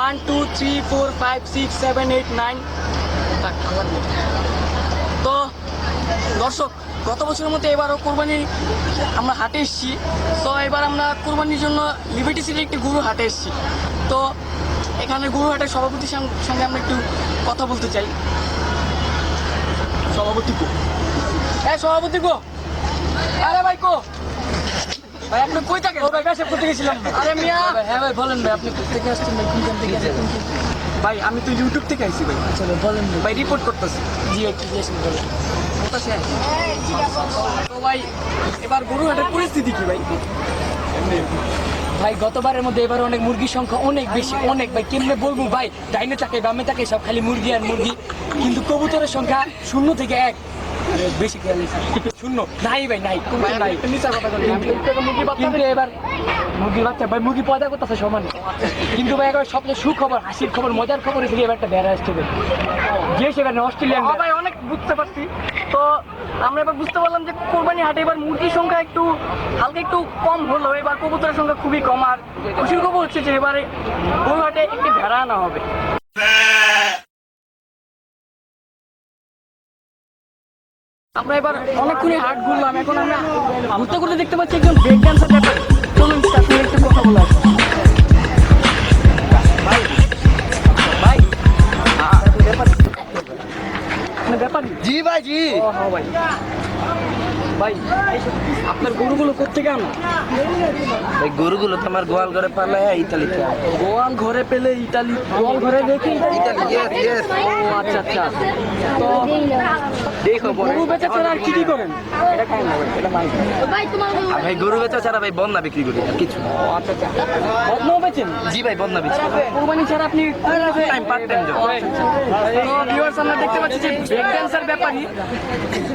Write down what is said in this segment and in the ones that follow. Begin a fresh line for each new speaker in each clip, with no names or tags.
1 2 3 4 5 6 7 8 9। তো দর্শক, গত বছরের মতো এবারও কোরবানি আমরা হাটে এসেছি। তো এবার আমরা কোরবানির জন্য লিবার্টি সিটির একটি গরু হাটে এসেছি। তো এখানে গরু হাটের সভাপতির সঙ্গে আমরা একটু কথা বলতে চাই। সভাপতি কো? হ্যাঁ সভাপতি কো? আরে ভাই কো? ভাই আপনি কই থাকেন? ও ভাই পেশাব করতে গেছিলাম। আরে মিয়া। হ্যাঁ ভাই বলেন ভাই, আপনি কোথা থেকে আসছেন ভাই? কোন থেকে আসছেন? ভাই আমি তো ইউটিউব থেকে আইছি ভাই। আচ্ছা ভাই বলেন ভাই, রিপোর্ট করতেছি। জি ভাই ঠিক আছে বলেন। কোথায় আসেন? তো ভাই এবার গরু হাটের পরিস্থিতি কি ভাই?
ভাই গতবারের মধ্যে এবার অনেক মুরগির সংখ্যা অনেক বেশি, অনেক ভাই কেমনে বলবো ভাই, ডাইনে থাকে বামে থাকে সব খালি মুরগি আর মুরগি, কিন্তু কবুতরের সংখ্যা 0 থেকে 1। বেশি শূন্য নাই ভাই, নাই কোনো নাই। কিন্তু এবার মুরগির বাচ্চা ভাই, মুরগি পয়দা করতেছে সমানে, কিন্তু ভাই এবার সবচেয়ে সুখবর, হাসির খবর, মজার খবর থেকে এবার একটা বেড়া আসছে ভাই, যে সেখানে অস্ট্রেলিয়ান
ভাই অনেক বুঝতে পারছি। তো আমরা এবার বুঝতে পারলাম যে কোরবানি হাটে এবার মুরগির সংখ্যা একটু হালকা একটু কম হলো, এবার কবুতরের সংখ্যা খুবই কম। আর খুশির খবর হচ্ছে যে এবারে গরু হাটে একটি ভেড়া আনা হবে। আমরা এবার অনেকক্ষণই হাট ঘুরলাম, এখন আমরা ঘুরতে ঘুরতে দেখতে পাচ্ছি একজন ব্রেক ড্যান্সার ব্যাপার। চলুন তার সঙ্গে একটু কথা বলা আছে। ভাই ভাই ব্যাপার
জি ভাই জি।
ও হ্যাঁ ভাই, ভাই আপনার গরুগুলো কোথেকে আনা?
এই গরুগুলো তো আমার গোয়াল ঘরে পালায় ইতালিতে।
গোয়াল ঘরে পেলে ইতালি? গোয়াল ঘরে রেখে
ইতালি, ইয়েস।
ও আচ্ছা আচ্ছা। তো
দেখো
গরু বেচা ছাড়া আর কি কি করেন? এটা খাই না ভাই, এটা মাই।
আর ভাই গরু বেচা ছাড়া ভাই বন্যা বিক্রি করি, আর কিছু না।
ও আচ্ছা আচ্ছা। বদনাও বেচেন?
জি ভাই বন্যা বিক্রি
কোরবানি ছাড়া আপনি
পার্ট টাইম জব।
তো ভিউয়ার্স আমরা দেখতে পাচ্ছি যে ব্রেক ড্যান্সার ব্যাপারী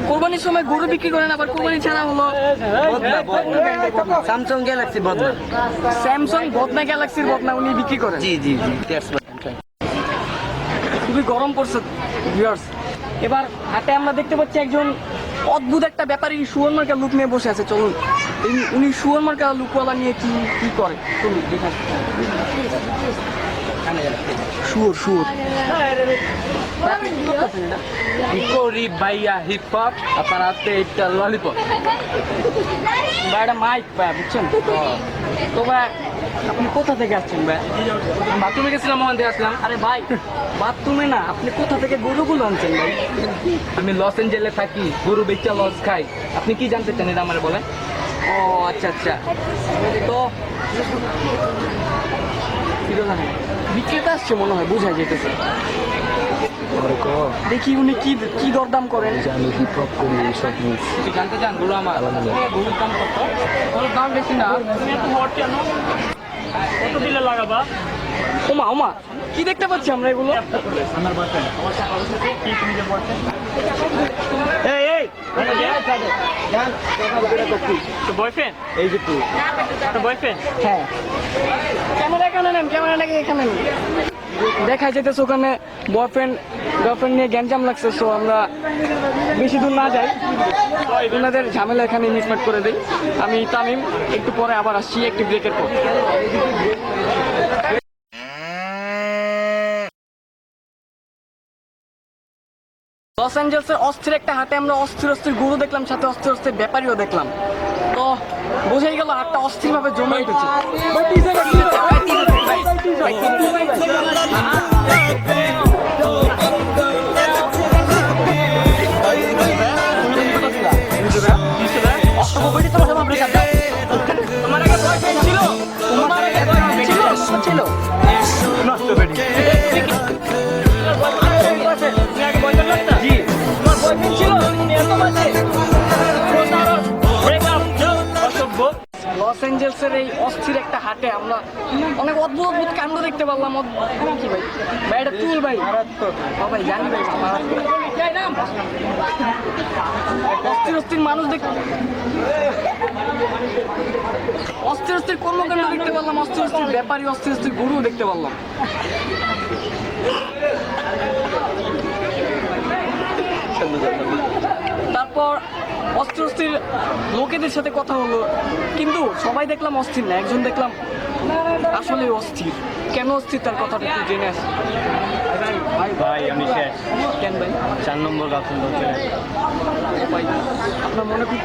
কোরবানির সময় গরু বিক্রি করেন, আবার কোরবানি ছাড়া হলো
স্যামসাং গ্যালাক্সি বদনা।
স্যামসাং বদনা গ্যালাক্সির বদনা উনি বিক্রি করেন।
জি জি জি।
খুবই গরম পড়ছে ভিউয়ার্স। এবার হাটে আমরা দেখতে পাচ্ছি একজন অদ্ভুত একটা ব্যাপারী সুয়ার মার্কা লুক নিয়ে বসে আছে। চলুন উনি সুয়ার মার্কা লুকওয়ালা নিয়ে কি কি করে চলুন দেখা। শুয়োর শুয়োর
করি ভাইয়া হিপ হপ, আপনার হাতে একটা ললিপপ।
ভাই এটা মাইক ভাই, বুঝছেন তো ভাই? আপনি কোথা থেকে আসছেন ভাই?
বাথরুমে গেছিলাম, ওখান থেকে আসলাম।
আরে ভাই বাথরুমে না, আপনি কোথা থেকে গরুগুলো আনছেন ভাই?
আমি লস এঞ্জেলে থাকি, গরু বেচা লস খাই। আপনি কি জানতে চান এটা আমার বলেন?
ও আচ্ছা আচ্ছা। তো বিক্রেতা আসছে মনে হয়, বোঝা যেতেছে। দেখি উনি কি কি দরদাম করেন।
আমি হিপ হপ করি, এইসব নিউজ জানতে চান? গরু আমার গরুর দাম কত? গরুর দাম বেশি না।
কত দিলে লাগাবা? ওমা ওমা, কি দেখতে পাচ্ছি আমরা এগুলো?
আমার বয়ফ্রেন্ড। কি তুমি যে বয়ফ্রেন্ড? এই এই জান তো বয়ফ্রেন্ড?
এই যে তুই
তো বয়ফ্রেন্ড?
হ্যাঁ, ক্যামেরা এখানে নেন, ক্যামেরাটাকে এখানে নেন। দেখা যেতেছে ওখানে বয়ফ্রেন্ড গার্লফ্রেন্ড নিয়ে গ্যাঞ্জাম লাগছে। সো আমরা বেশি দূর না যাই, ওনাদের ঝামেলা এখানে মিটমাট করে দিই। আমি তামিম, একটু পরে আবার আসছি একটি ব্রেকের পর। লস অ্যাঞ্জেলসের অস্থির একটা হাটে আমরা অস্থির অস্থির গরু দেখলাম, সাথে অস্থির অস্থির ব্যাপারীও দেখলাম। তো বোঝাই গেল হাটটা অস্থিরভাবে জমে উঠেছে। তোমার আগে বয়ফ্রেন্ড ছিল? তোমার আগে বয়ফ্রেন্ড ছিল?
নষ্ট বেডি।
জি, তোমার বয়ফ্রেন্ড ছিল? লস অ্যাঞ্জেলসের এই অস্থির একটা হাটে আমরা অনেক অদ্ভুত অদ্ভুত কাণ্ড দেখতে পারলাম। কি ভাই? ভাই এটা টুল ভাই। ও ভাই জানি ভাই, অস্থির অস্থির মানুষ অস্থির অস্থির কর্মকাণ্ড দেখতে পারলাম, অস্থির অস্থির ব্যাপারী, অস্থির অস্থির গরু দেখতে পারলাম। তারপর অস্থির অস্থির লোকেদের সাথে কথা হলো, কিন্তু সবাই দেখলাম অস্থির না, একজন দেখলাম আসলে অস্থির। কেন অস্থির তার কথাটা একটু জেনে আসি।
ভাই আমি শেষ।
কেন ভাই?
4 নম্বর গার্লফ্রেন্ড
ভাই আপনার মনে খুব